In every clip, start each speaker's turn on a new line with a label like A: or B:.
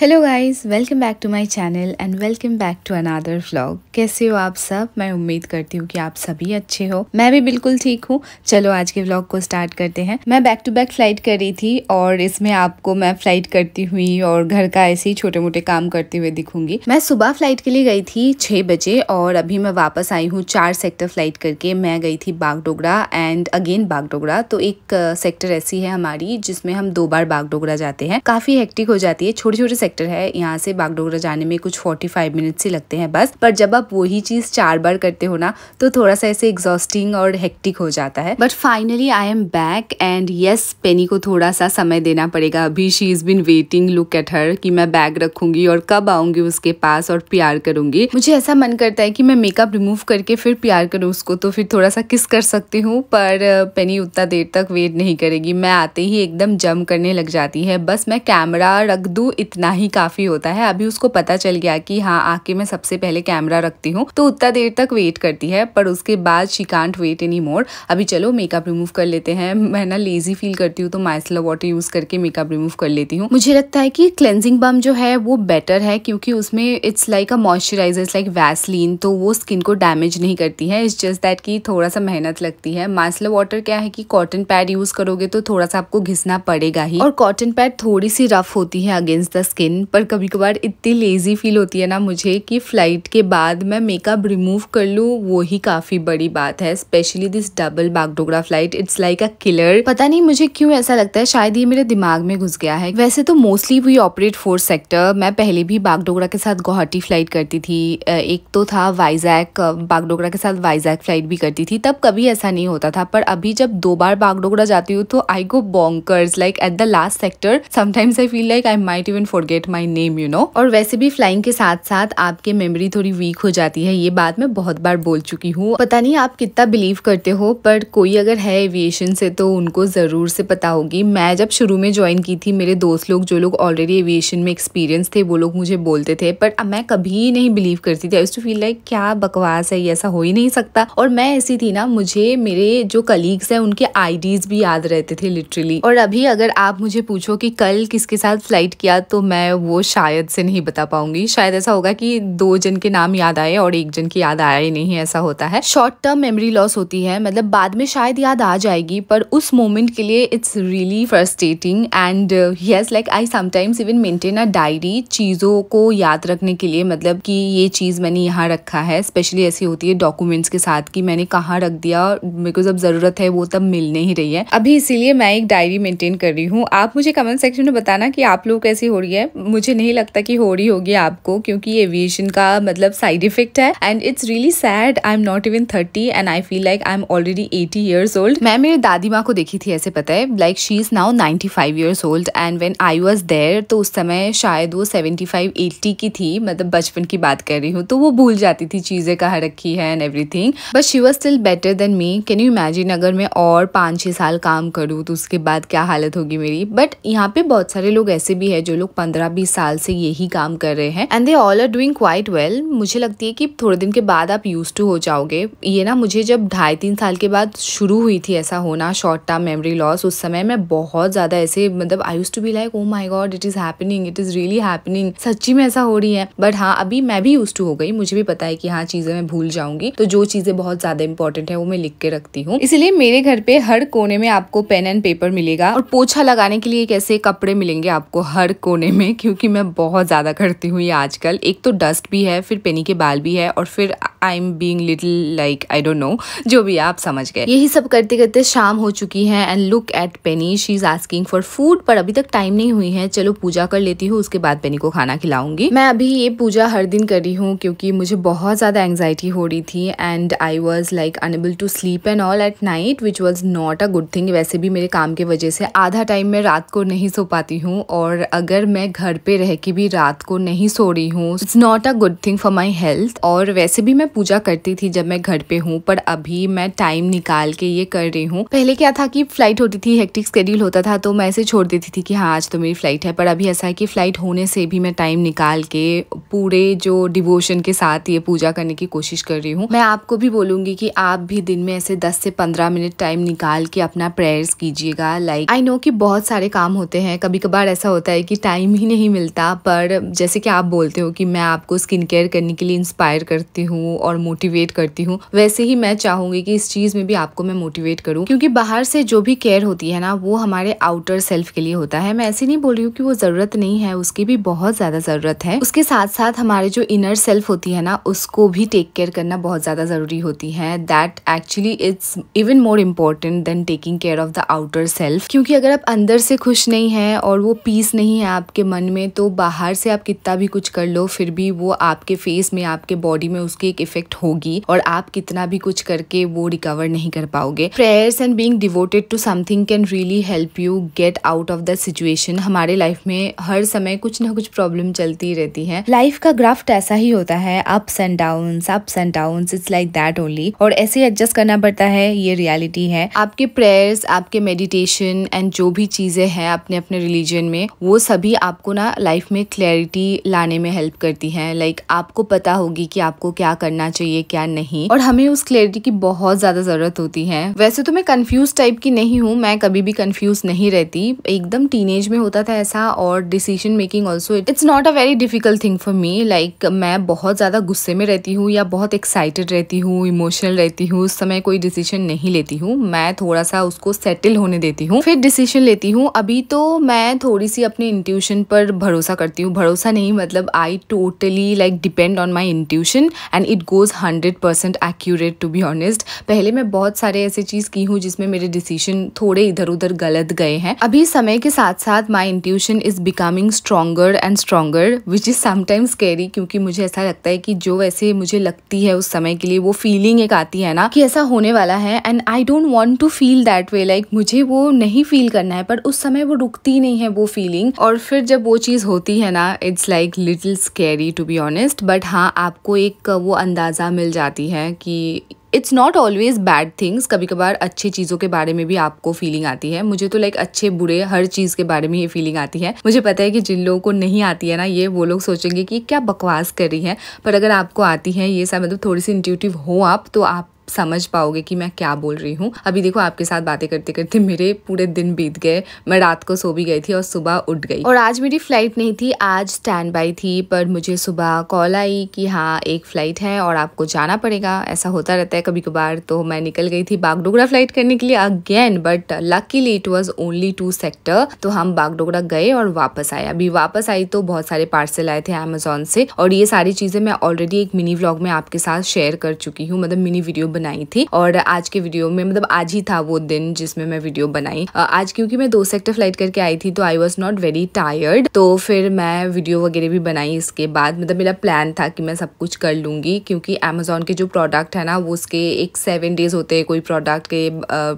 A: Hello guys, welcome back to my channel and welcome back to another vlog. कैसे हो आप सब? मैं उम्मीद करती हूँ कि आप सभी अच्छे हो। मैं भी बिल्कुल ठीक हूँ। चलो आज के व्लॉग को स्टार्ट करते हैं। मैं बैक टू बैक फ्लाइट कर रही थी और इसमें आपको मैं फ्लाइट करती हुई और घर का ऐसे ही छोटे मोटे काम करते हुए दिखूंगी। मैं सुबह फ्लाइट के लिए गई थी 6 बजे और अभी मैं वापस आई हूँ 4 सेक्टर फ्लाइट करके। मैं गई थी बागडोगरा एंड अगेन बागडोगरा। तो एक सेक्टर ऐसी है हमारी जिसमें हम 2 बार बागडोगरा जाते हैं। काफी हेक्टिक हो जाती है। छोटे छोटे सेक्टर है, यहाँ से बागडोगरा जाने में कुछ 45 मिनट्स ही लगते हैं बस। पर जब आप वही चीज 4 बार करते हो ना तो थोड़ा सा ऐसे एग्जॉस्टिंग और हेक्टिक हो जाता है। But finally I am back and yes, Penny को थोड़ा सा समय देना पड़ेगा। अभी she is been waiting, look at her, कि मैं बैग रखूंगी और कब आऊंगी उसके पास और प्यार करूंगी। मुझे ऐसा मन करता है कि मैं मेकअप रिमूव करके फिर प्यार करूँ उसको, तो फिर थोड़ा सा किस कर सकती हूँ। पर पेनी उतना देर तक वेट नहीं करेगी। मैं आते ही एकदम जम करने लग जाती है। बस मैं कैमरा रख दूं इतना ही काफी होता है। अभी उसको पता चल गया कि हाँ, आके मैं सबसे पहले कैमरा रखती हूँ, तो उतना देर तक वेट करती है। पर उसके बाद she can't wait any more. अभी चलो मेकअप रिमूव कर लेते हैं। मैं ना लेजी फील करती हूँ तो माइसेलर वाटर यूज करके मेकअप रिमूव कर लेती हूँ। मुझे लगता है कि क्लेंजिंग बम जो है वो बेटर है क्योंकि उसमें it's like a moisturiser, it's like Vaseline, तो वो स्किन को डैमेज नहीं करती है। इट्स जस्ट दैट कि थोड़ा सा मेहनत लगती है। माइसेलर वाटर क्या है कि कॉटन पैड यूज करोगे तो थोड़ा सा आपको घिसना पड़ेगा ही, और कॉटन पैड थोड़ी सी रफ होती है अगेंस्ट द स्किन। पर कभी कभार इतनी लेजी फील होती है ना मुझे कि फ्लाइट के बाद मैं मेकअप रिमूव कर लूँ, वो ही काफी बड़ी बात है। Specially this double Bagdogra flight, it's like a killer. पता नहीं मुझे क्यों ऐसा लगता है, शायद ये मेरे दिमाग में घुस गया है। वैसे तो मोस्टली वी ऑपरेट 4 सेक्टर। मैं पहले भी बागडोगरा के साथ गुवाहाटी फ्लाइट करती थी। एक तो था वाइजैक, बागडोगरा के साथ वाइजैक फ्लाइट भी करती थी। तब कभी ऐसा नहीं होता था। पर अभी जब 2 बार बागडोगरा जाती हूँ तो I go bonkers. Like at the last sector sometimes I feel like I might even forget my name, you know. और वैसे भी फ्लाइंग के साथ साथ आपकी मेमोरी थोड़ी वीक हो जाती है। ये बात मैं बहुत बार बोल चुकी हूँ। पता नहीं आप कितना बिलीव करते हो, पर कोई अगर है एविएशन से तो उनको जरूर से पता होगी। मैं जब शुरू में ज्वाइन की थी, मेरे दोस्त लोग जो लोग ऑलरेडी एविएशन में एक्सपीरियंस थे वो लोग मुझे बोलते थे, पर मैं कभी नहीं बिलीव करती थी। I used to feel like क्या बकवास है, ये ऐसा हो ही नहीं सकता। और मैं ऐसी थी ना, मुझे मेरे जो कलीग्स हैं उनके आईडीज भी याद रहते थे लिटरली। और अभी अगर आप मुझे पूछो कि कल किसके साथ फ्लाइट किया तो मैं वो शायद से नहीं बता पाऊंगी। शायद ऐसा होगा कि 2 जन के नाम याद आए और 1 जन की याद आया ही नहीं, ऐसा होता है। शॉर्ट टर्म मेमोरी लॉस होती है, मतलब बाद में शायद याद आ जाएगी पर उस मोमेंट के लिए it's really frustrating. And yes, like I sometimes even maintain a diary चीजों को याद रखने के लिए, मतलब कि ये चीज मैंने यहाँ रखा है। स्पेशली ऐसी होती है डॉक्यूमेंट्स के साथ कि मैंने कहाँ रख दिया, मेरे को जब जरूरत है वो तब मिल नहीं रही है अभी, इसीलिए मैं एक डायरी मेंटेन कर रही हूँ। आप मुझे कमेंट सेक्शन में बताना कि आप लोग कैसी हो रही है। मुझे नहीं लगता कि हो रही होगी आपको, क्योंकि एविएशन का मतलब साइड इफेक्ट है and it's really sad. I am not even 30 and I feel like I am already 80 years old। मैं मेरी दादी माँ को देखी थी ऐसे, पता है, like she is now 95 years old and when I was there तो उस समय शायद वो 75-80 की थी। मतलब बचपन की बात कर रही हूँ, तो वो भूल जाती थी चीजें कहाँ रखी है and everything, but she was still better than me. Can you imagine अगर मैं और 5-6 साल काम करूँ तो उसके बाद क्या हालत होगी मेरी। बट यहाँ पे बहुत सारे लोग ऐसे भी है जो लोग 15-20 साल से यही काम कर रहे हैं and they all are doing quite well. मुझे लगती है कि थोड़े दिन के बाद आप यूज्ड टू हो जाओगे। ये ना मुझे जब 2.5-3 साल के बाद शुरू हुई थी ऐसा होना, शॉर्ट टर्म मेमोरी लॉस, उस समय मैं बहुत ज्यादा ऐसे, मतलब I used to be like oh my God it is happening, it is really happening, सच्ची में ऐसा हो रही है। बट हाँ, अभी मैं भी यूज्ड टू हो गई। मुझे भी पता है कि हाँ, चीजें मैं भूल जाऊंगी, तो जो चीजें बहुत ज्यादा इंपॉर्टेंट है वो मैं लिख के रखती हूँ। इसीलिए मेरे घर पे हर कोने में आपको पेन एंड पेपर मिलेगा और पोछा लगाने के लिए कैसे कपड़े मिलेंगे आपको हर कोने में, क्योंकि मैं बहुत ज्यादा करती हूँ ये आजकल। एक तो डस्ट भी है, फिर पेनी के बाल भी है, और फिर I am being little like I don't know, जो भी आप समझ गए। यही सब करते करते शाम हो चुकी है and look at Penney, she is asking for food, पर अभी तक टाइम नहीं हुई है। चलो पूजा कर लेती हूँ, उसके बाद पेनी को खाना खिलाऊंगी। मैं अभी ये पूजा हर दिन कर रही हूँ क्योंकि मुझे बहुत ज्यादा एंग्जाइटी हो रही थी and I was like unable to sleep and all at night, which was not a good thing. वैसे भी मेरे काम की वजह से आधा टाइम मैं रात को नहीं सो पाती हूँ, और अगर मैं घर पे रह के भी रात को नहीं सो रही हूँ, it's not a good thing for my health. और वैसे भी मैं पूजा करती थी जब मैं घर पे हूँ, पर अभी मैं टाइम निकाल के ये कर रही हूँ। पहले क्या था कि फ्लाइट होती थी, हेक्टिक स्केड्यूल होता था, तो मैं ऐसे छोड़ देती थी कि हाँ आज तो मेरी फ्लाइट है। पर अभी ऐसा है कि फ्लाइट होने से भी मैं टाइम निकाल के पूरे जो डिवोशन के साथ ये पूजा करने की कोशिश कर रही हूँ। मैं आपको भी बोलूंगी कि आप भी दिन में ऐसे 10 से 15 मिनट टाइम निकाल के अपना प्रेयर्स कीजिएगा। लाइक आई नो कि बहुत सारे काम होते हैं, कभी कभार ऐसा होता है कि टाइम ही नहीं मिलता, पर जैसे कि आप बोलते हो कि मैं आपको स्किन केयर करने के लिए इंस्पायर करती हूँ और मोटिवेट करती हूँ, वैसे ही मैं चाहूंगी कि इस चीज में भी आपको मैं मोटिवेट करूँ, क्योंकि बाहर से जो भी केयर होती है ना वो हमारे आउटर सेल्फ के लिए होता है। मैं ऐसे नहीं बोल रही हूँ कि वो जरूरत नहीं है, उसकी भी बहुत ज्यादा जरूरत है। उसके साथ साथ हमारे जो इनर सेल्फ होती है ना उसको भी टेक केयर करना बहुत ज्यादा जरूरी होती है। That actually it's even more important then taking care of the outer self, क्योंकि अगर आप अंदर से खुश नहीं है और वो पीस नहीं है आपके मन में, तो बाहर से आप कितना भी कुछ कर लो फिर भी वो आपके फेस में, आपके बॉडी में उसकी एक इफेक्ट होगी और आप कितना भी कुछ करके वो रिकवर नहीं कर पाओगे। Prayers and being devoted to something can really help you get out of the situation. हमारे लाइफ में हर समय कुछ ना कुछ प्रॉब्लम चलती रहती है। लाइफ का ग्राफ्ट ऐसा ही होता है, ups and downs, it's like that only, और ऐसे एडजस्ट करना पड़ता है, ये रियलिटी है। आपके प्रेयर्स, आपके मेडिटेशन एंड जो भी चीजें हैं अपने अपने रिलीजन में, वो सभी आपको ना लाइफ में क्लैरिटी लाने में हेल्प करती हैं। लाइक आपको पता होगी कि आपको क्या करना चाहिए क्या नहीं, और हमें उस क्लैरिटी की बहुत ज्यादा जरूरत होती है। वैसे तो मैं कंफ्यूज टाइप की नहीं हूँ, मैं कभी भी कंफ्यूज नहीं रहती, एकदम टीनेज में होता था ऐसा, और decision making also it's not a very difficult thing for me. Like मैं बहुत ज्यादा गुस्से में रहती हूँ या बहुत एक्साइटेड रहती हूँ, इमोशनल रहती हूँ, उस समय कोई डिसीजन नहीं लेती हूँ, मैं थोड़ा सा उसको सेटल होने देती हूँ फिर डिसीजन लेती हूँ। अभी तो मैं थोड़ी सी अपने इंट्यूशन पर भरोसा करती हूँ, भरोसा नहीं मतलब I totally like depend on my intuition and it goes 100% accurate to be honest. पहले मैं बहुत सारे ऐसे चीज की हूँ जिसमें मेरे डिसीजन थोड़े इधर उधर गलत गए हैं। अभी समय के साथ साथ my intuition is becoming stronger and stronger which is sometimes scary, क्योंकि मुझे ऐसा लगता है कि जो वैसे मुझे लगती है उस समय के लिए वो फीलिंग एक आती है ना कि ऐसा होने वाला है, and I don't want to feel that way. Like मुझे वो नहीं फील करना है, पर उस समय वो रुकती नहीं है वो फीलिंग, और फिर जब वो चीज होती है ना it's like little scary to be honest. But हाँ, आपको एक वो अंदाजा मिल जाती है कि it's not always bad things, कभी कभार अच्छी चीज़ों के बारे में भी आपको फीलिंग आती है। मुझे तो लाइक अच्छे बुरे हर चीज़ के बारे में ये फीलिंग आती है। मुझे पता है कि जिन लोगों को नहीं आती है ना ये, वो लोग सोचेंगे कि क्या बकवास कर रही है, पर अगर आपको आती है ये सब, मतलब थोड़ी सी इंट्यूटिव हो आप, तो आप समझ पाओगे कि मैं क्या बोल रही हूँ। अभी देखो आपके साथ बातें करते करते मेरे पूरे दिन बीत गए, मैं रात को सो भी गई थी और सुबह उठ गई। और आज मेरी फ्लाइट नहीं थी, आज स्टैंड बाई थी, पर मुझे सुबह कॉल आई कि हाँ एक फ्लाइट है और आपको जाना पड़ेगा। ऐसा होता रहता है कभी कभार, तो मैं निकल गई थी बागडोगरा फ्लाइट करने के लिए again, but luckily it was only 2 sector, तो हम बागडोगरा गए और वापस आए। अभी वापस आई तो बहुत सारे पार्सल आए थे अमेजोन से, और ये सारी चीजें मैं ऑलरेडी एक मिनी व्लॉग में आपके साथ शेयर कर चुकी हूँ, मतलब मिनी वीडियो बनाई थी। और आज के वीडियो में, मतलब आज ही था वो दिन जिसमें मैं वीडियो बनाई। आज क्योंकि मैं 2 सेक्टर फ्लाइट करके आई थी तो I was not very tired, तो फिर मैं वीडियो वगैरह भी बनाई इसके बाद। मतलब मेरा प्लान था कि मैं सब कुछ कर लूंगी, क्योंकि अमेजोन के जो प्रोडक्ट है ना वो उसके एक 7 डेज होते हैं, कोई प्रोडक्ट के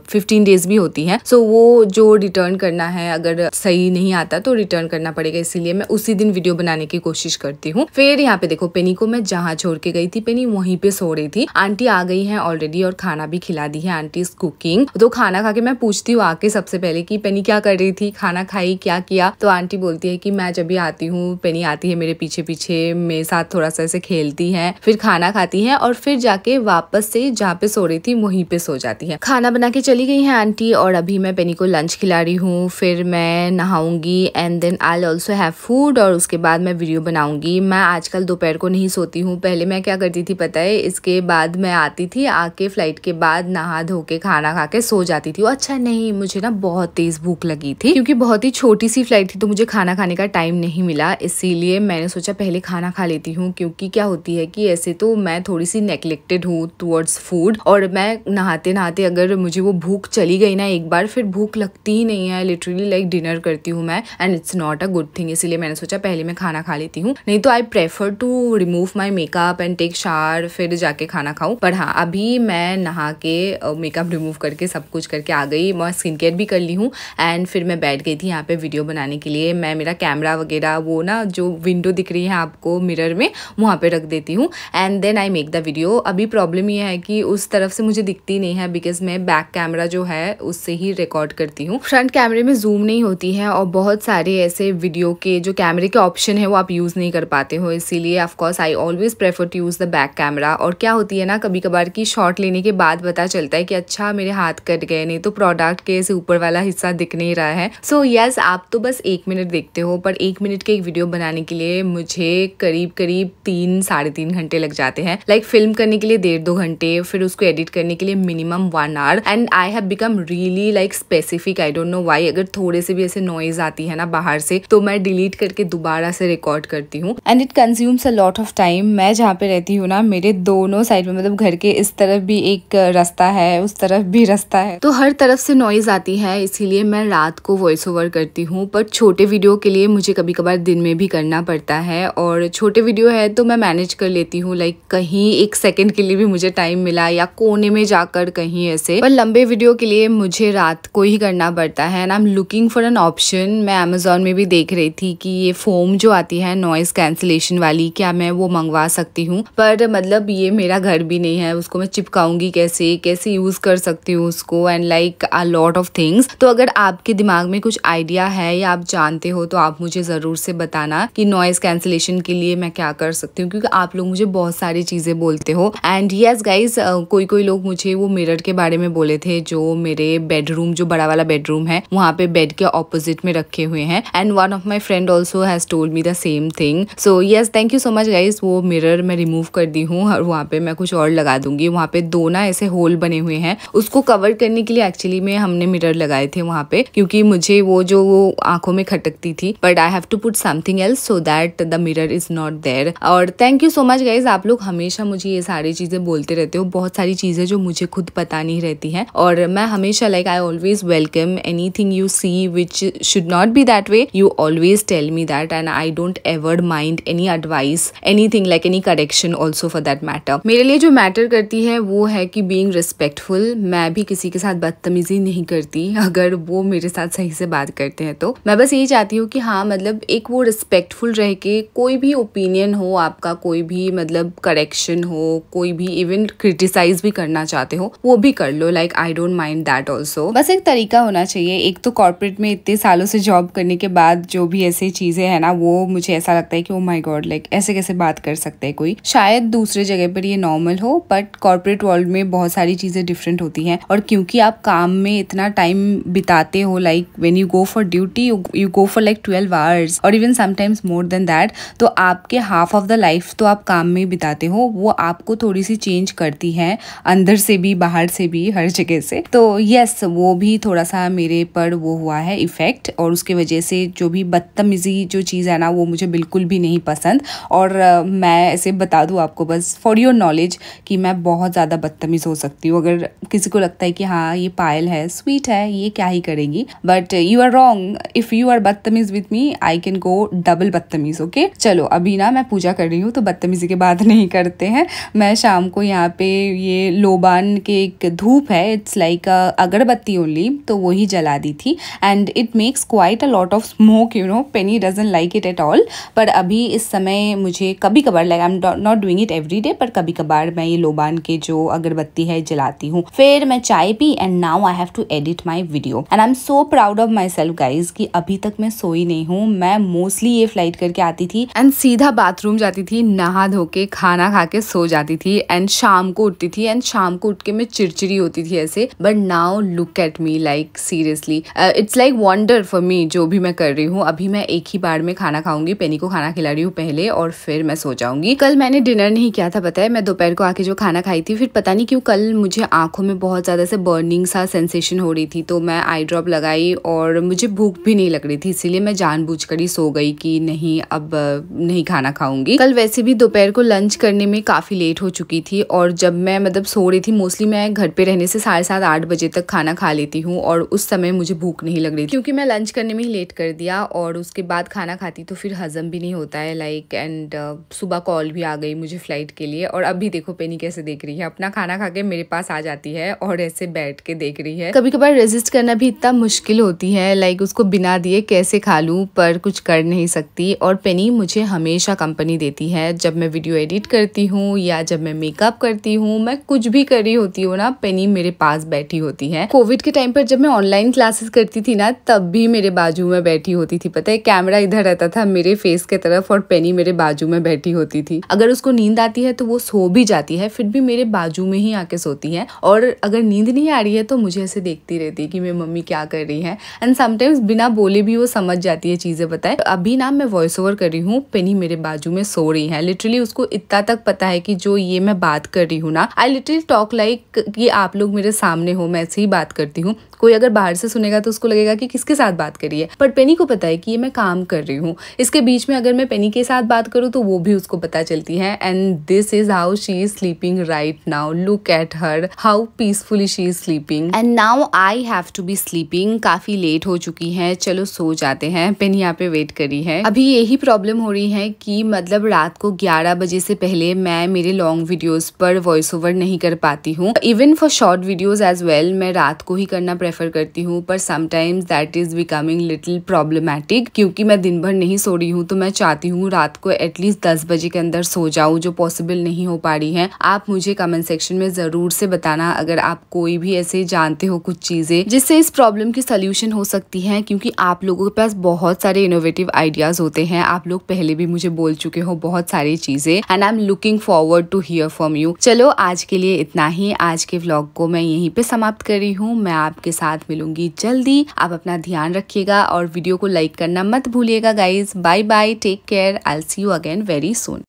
A: 15 डेज भी होती है। सो वो जो रिटर्न करना है, अगर सही नहीं आता तो रिटर्न करना पड़ेगा, इसीलिए मैं उसी दिन वीडियो बनाने की कोशिश करती हूँ। फिर यहाँ पे देखो पेनी को मैं जहाँ छोड़ के गई थी, पेनी वहीं पे सो रही थी। आंटी आ गई है ऑलरेडी और खाना भी खिला दी है, आंटी इज कुकिंग। तो खाना खा के मैं पूछती हूँ आके सबसे पहले कि पेनी क्या कर रही थी, खाना खाई, क्या किया। तो आंटी बोलती है कि मैं जब भी आती हूँ पेनी आती है मेरे पीछे पीछे, मेरे साथ थोड़ा सा ऐसे खेलती है, फिर खाना खाती है और फिर जाके वापस से जहाँ पे सो रही थी वहीं पे सो जाती है। खाना बना के चली गई है आंटी, और अभी मैं पेनी को लंच खिला रही हूँ। फिर मैं नहाऊंगी and then I also have food, और उसके बाद मैं वीडियो बनाऊंगी। मैं आजकल दोपहर को नहीं सोती हूँ, पहले मैं क्या करती थी पता है, इसके बाद मैं आती थी, आके फ्लाइट के बाद नहा धो के खाना खा के सो जाती थी। अच्छा नहीं, मुझे ना बहुत तेज भूख लगी थी, क्योंकि बहुत ही छोटी सी फ्लाइट थी तो मुझे खाना खाने का टाइम नहीं मिला, इसीलिए मैंने सोचा पहले खाना खा लेती हूँ। क्योंकि क्या होती है कि ऐसे तो मैं थोड़ी सी नेग्लेक्टेड हूँ टुवर्ड्स फूड, और मैं नहाते नहाते अगर मुझे वो भूख चली गई ना एक बार, फिर भूख लगती ही नहीं है, लिटरली लाइक डिनर करती हूँ मैं, and it's not a good thing. इसीलिए मैंने सोचा पहले मैं खाना खा लेती हूँ, नहीं तो I prefer to remove my makeup and take shower फिर जाके खाना खाऊं। पर हाँ, अभी अभी मैं नहा के मेकअप रिमूव करके सब कुछ करके आ गई। मैं स्किन केयर भी कर ली हूँ एंड फिर मैं बैठ गई थी यहाँ पे वीडियो बनाने के लिए। मैं मेरा कैमरा वगैरह वो ना जो विंडो दिख रही है आपको मिरर में वहाँ पे रख देती हूँ and then I make the video. अभी प्रॉब्लम ये है कि उस तरफ से मुझे दिखती नहीं है बिकॉज मैं बैक कैमरा जो है उससे ही रिकॉर्ड करती हूँ। फ्रंट कैमरे में जूम नहीं होती है और बहुत सारे ऐसे वीडियो के जो कैमरे के ऑप्शन है वो आप यूज़ नहीं कर पाते हो, इसीलिए of course I always prefer to use the back camera. और क्या होती है ना, कभी कभार की शॉट लेने के बाद पता चलता है कि अच्छा मेरे हाथ कट गए, नहीं तो प्रोडक्ट के ऐसे ऊपर वाला हिस्सा दिख नहीं रहा है। सो यस, आप तो बस 1 मिनट देखते हो पर 1 मिनट के एक वीडियो बनाने के लिए मुझे करीब 3-3.5 घंटे लग जाते हैं। लाइक फिल्म करने के लिए 1.5-2 घंटे, फिर उसको एडिट करने के लिए minimum 1 our and I have become really like specific, I don't know why. अगर थोड़े से भी ऐसे नॉइज आती है ना बाहर से तो मैं डिलीट करके दोबारा से रिकॉर्ड करती हूँ and it consumes a lot of time. मैं जहाँ पे रहती हूँ ना, मेरे दोनों साइड में मतलब घर के इस तरफ भी एक रास्ता है, उस तरफ भी रास्ता है, तो हर तरफ से नॉइज आती है, इसीलिए मैं रात को वॉइस ओवर करती हूँ। पर छोटे वीडियो के लिए मुझे कभी कभार दिन में भी करना पड़ता है और छोटे वीडियो है तो मैं मैनेज कर लेती हूँ। लाइक कहीं 1 सेकंड के लिए भी मुझे टाइम मिला या कोने में जाकर कहीं ऐसे, पर लंबे वीडियो के लिए मुझे रात को ही करना पड़ता है and I am looking for an option. मैं अमेजोन में भी देख रही थी कि ये फोम जो आती है नॉइज कैंसिलेशन वाली, क्या मैं वो मंगवा सकती हूँ, पर मतलब ये मेरा घर भी नहीं है, उसको मैं चिपकाऊंगी कैसे यूज कर सकती हूँ उसको and like a lot of things. तो अगर आपके दिमाग में कुछ आइडिया है या आप जानते हो तो आप मुझे जरूर से बताना कि नॉइज कैंसिलेशन के लिए मैं क्या कर सकती हूँ, क्योंकि आप लोग मुझे बहुत सारी चीजें बोलते हो। एंड यस गाइज, कोई लोग मुझे वो मिरर के बारे में बोले थे जो मेरे बेडरूम, जो बड़ा वाला बेडरूम है वहाँ पे बेड के ऑपोजिट में रखे हुए हैं and one of my friend also has told me the same thing. So yes, thank you so much guys. वो मिरर मैं रिमूव कर दी हूँ और वहाँ पे मैं कुछ और लगा दूंगी। वहाँ पे 2 ना ऐसे होल बने हुए हैं, उसको कवर करने के लिए एक्चुअली में हमने मिरर लगाए थे वहाँ पे, क्योंकि मुझे वो जो आंखों में खटकती थी, but I have to put something else so that the mirror is not there. और thank you so much guys, आप लोग हमेशा मुझे ये सारी चीजें बोलते रहते हो, बहुत सारी चीजें जो मुझे खुद पता नहीं रहती है और मैं हमेशा like I always welcome anything you see which should not be that way, you always tell me that and I don't ever mind any advice, anything like any correction also for that matter. मेरे लिए जो matter करती है वो है कि being respectful. मैं भी किसी के साथ बदतमीजी नहीं करती अगर वो मेरे साथ सही से बात करते हैं तो। मैं बस यही चाहती हूँ कि हाँ, मतलब एक वो रिस्पेक्टफुल रह के कोई भी ओपिनियन हो आपका, कोई भी मतलब करेक्शन हो, कोई भी इवन क्रिटिसाइज भी करना चाहते हो वो भी कर लो, like I don't mind that also. बस एक तरीका होना चाहिए। एक तो कॉर्पोरेट में इतने सालों से जॉब करने के बाद जो भी ऐसी चीजें है ना, वो मुझे ऐसा लगता है कि ओ माय गॉड, लाइक ऐसे कैसे बात कर सकते हैं कोई। शायद दूसरे जगह पर ये नॉर्मल हो बट कॉर्पोरेट वर्ल्ड में बहुत सारी चीजें डिफरेंट होती हैं और क्योंकि आप काम में इतना टाइम बिताते हो, like when you go for duty you go for like 12 hours और even sometimes more than that, तो आपके हाफ ऑफ द लाइफ तो आप काम में बिताते हो, वो आपको थोड़ी सी चेंज करती है अंदर से भी बाहर से भी हर जगह से। तो यस, वो भी थोड़ा सा मेरे पर वो हुआ है इफेक्ट और उसके वजह से जो भी बदतमीजी जो चीज़ है ना वो मुझे बिल्कुल भी नहीं पसंद। और मैं ऐसे बता दूँ आपको बस फॉर योर नॉलेज कि मैं बहुत ज़्यादा बदतमीज़ हो सकती हूँ। अगर किसी को लगता है कि हाँ ये पायल है, स्वीट है, ये क्या ही करेगी, but you are wrong. If you are बदतमीज़ with me I can go double बदतमीज़। ओके, चलो अभी ना मैं पूजा कर रही हूँ तो बदतमीजी के बात नहीं करते हैं। मैं शाम को यहाँ पे ये लोबान के एक धूप है, इट्स लाइक अगरबत्ती ओनली, तो वही जला दी थी and it makes quite a lot of smoke, you know. Penney doesn't like it at all, पर अभी इस समय मुझे कभी कभार, like I am not doing it every day, पर कभी कभार मैं ये लोबान के जो अगरबत्ती है जलाती हूँ। फिर मैं चाय पी and now I have to edit my video and I am so proud of my self guys कि अभी तक मैं सोई नहीं हूँ। मैं मोस्टली ये फ्लाइट करके आती थी एंड सीधा बाथरूम जाती थी, नहा धो के खाना खा के सो जाती थी एंड शाम को उठती थी एंड शाम को उठ के मैं चिड़चिड़ी होती थी ऐसे। But now look at me, like seriously it's like wonder for me जो भी मैं कर रही हूँ। अभी मैं एक ही बार में खाना खाऊंगी, पेनी को खाना खिला रही हूँ पहले और फिर मैं सो जाऊंगी। कल मैंने डिनर नहीं किया था, पता है, मैं दोपहर को आके जो खाना खाई थी, फिर पता नहीं क्यों कल मुझे आंखों में बहुत ज्यादा से बर्निंग सा सेंसेशन हो रही थी, तो मैं आई ड्रॉप लगाई और मुझे भूख भी नहीं लग रही थी, इसीलिए मैं जानबूझकर ही सो गई कि नहीं अब नहीं खाना खाऊंगी। कल वैसे भी दोपहर को लंच करने में काफी लेट हो चुकी थी और जब मैं मतलब सो रही थी, मोस्टली मैं घर पे रहने से 7:30-8 बजे तक खाना खा लेती हूँ और उस समय मुझे भूख नहीं लग रही थी क्योंकि मैं लंच करने में ही लेट कर दिया और उसके बाद खाना खाती तो फिर हजम भी नहीं होता है, लाइक एंड सुबह कॉल भी आ गई मुझे फ्लाइट के लिए। और अभी देखो पेनी कैसे देख रही रही है, अपना खाना खा के मेरे पास आ जाती है और ऐसे बैठ के देख रही है। कभी कभार रेजिस्ट करना भी इतना मुश्किल होती है, लाइक उसको बिना दिए कैसे खा लूं, पर कुछ कर नहीं सकती। और पेनी मुझे हमेशा कंपनी देती है, जब मैं वीडियो एडिट करती हूँ या जब मैं मेकअप करती हूँ, मैं कुछ भी कर रही होती हूँ ना, पेनी मेरे पास बैठी होती है। कोविड के टाइम पर जब मैं ऑनलाइन क्लासेस करती थी ना, तब भी मेरे बाजू में बैठी होती थी। पता है, कैमरा इधर रहता था मेरे फेस के तरफ और पेनी मेरे बाजू में बैठी होती थी। अगर उसको नींद आती है तो वो सो भी जाती है, फिर भी मेरे बाजू में ही आके सोती है। और अगर नींद नहीं आ रही है तो मुझे ऐसे देखती रहती है कि मेरी मम्मी क्या कर रही है। एंड समटाइम्स बिना बोले भी वो समझ जाती है चीजें। बताए अभी ना मैं वॉइस ओवर कर रही हूँ, पेनी मेरे बाजू में सो रही है। लिटरली उसको इतना तक पता है कि जो ये मैं बात कर रही हूँ ना, आई लिटरली टॉक लाइक कि आप लोग मेरे सामने हो, मैं ऐसे ही बात करती हूँ। कोई अगर बाहर से सुनेगा तो उसको लगेगा कि किसके साथ बात कर रही है, बट पेनी को पता है कि ये मैं काम कर रही हूँ। इसके बीच में अगर मैं पेनी के साथ बात करूँ तो वो भी उसको पता चलती है। And this is how she is sleeping right now. Look at her, how peacefully she is sleeping. And now I have to be sleeping. काफी लेट हो चुकी है, चलो सो जाते हैं। पेनी यहाँ पे वेट कर रही है। अभी यही प्रॉब्लम हो रही है कि मतलब रात को 11 बजे से पहले मैं मेरे लॉन्ग वीडियोस पर वॉइस ओवर नहीं कर पाती हूँ। Even for short videos as well मैं रात को ही करना प्रेफर करती हूँ, पर sometimes that is becoming little problematic, क्योंकि मैं दिन भर नहीं सो रही हूँ। तो मैं चाहती हूँ रात को एटलीस्ट 10 बजे के अंदर सो जाऊँ, जो पॉसिबल नहीं हो पा रही है। आप मुझे कमेंट सेक्शन में जरूर से बताना अगर आप कोई भी ऐसे जानते हो कुछ चीजें जिससे इस प्रॉब्लम की सोल्यूशन हो सकती है, क्योंकि आप लोगों के पास बहुत सारे इनोवेटिव आइडियाज होते हैं। आप लोग पहले भी मुझे बोल चुके हो बहुत सारी चीजें, and I am looking forward to hear from you. चलो आज के लिए इतना ही। आज के व्लॉग को मैं यहीं पे समाप्त कर रही हूँ। मैं आपके साथ मिलूंगी जल्दी। आप अपना ध्यान रखिएगा और वीडियो को लाइक करना मत भूलिएगा guys. Bye bye, take care, I will see you again very soon.